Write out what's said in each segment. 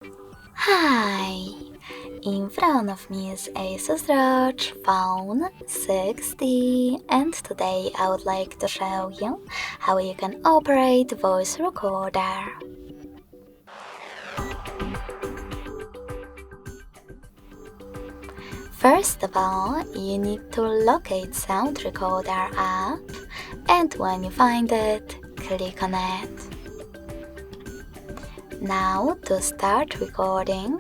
Hi! In front of me is Asus ROG Phone 6D, and today I would like to show you how you can operate voice recorder. First of all, you need to locate Sound Recorder app, and when you find it, click on it. Now, to start recording,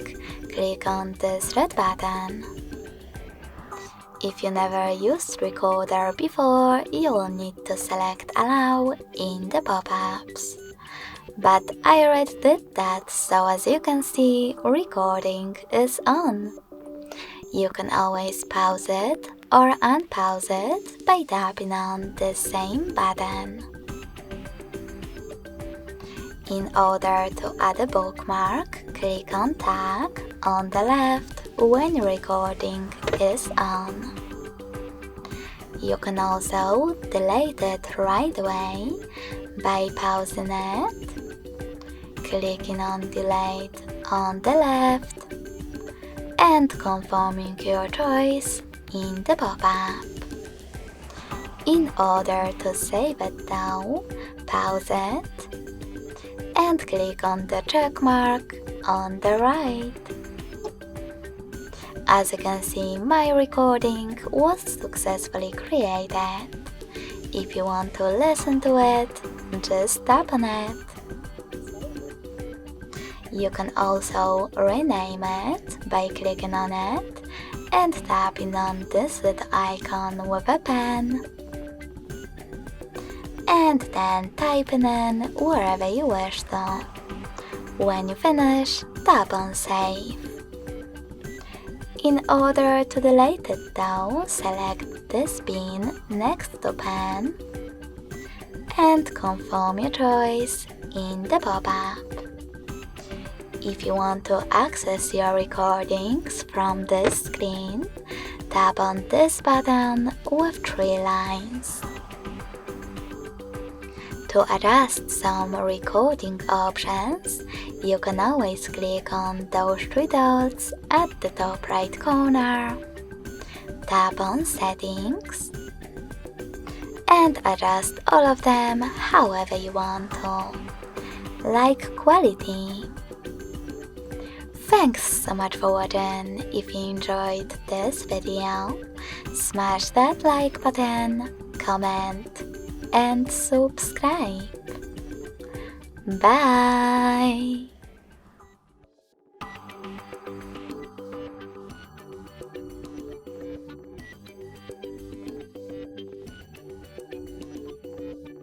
click on this red button. If you never used Recorder before, you will need to select Allow in the pop-ups. But I already did that, so as you can see, recording is on. You can always pause it or unpause it by tapping on the same button. In order to add a bookmark, click on Tag on the left when recording is on. You can also delete it right away by pausing it, clicking on Delete on the left, and confirming your choice in the pop-up. In order to save it though, pause it and click on the check mark on the right. As you can see, my recording was successfully created. If you want to listen to it, just tap on it. You can also rename it by clicking on it and tapping on this little icon with a pen, and then typing in wherever you wish to. When you finish, tap on Save. In order to delete it though, select this pin next to Pen and confirm your choice in the pop-up. If you want to access your recordings from this screen, tap on this button with 3 lines. To adjust some recording options, you can always click on those 3 dots at the top right corner, tap on Settings, and adjust all of them however you want to, like Quality. Thanks so much for watching. If you enjoyed this video, smash that like button, comment, and subscribe. Bye!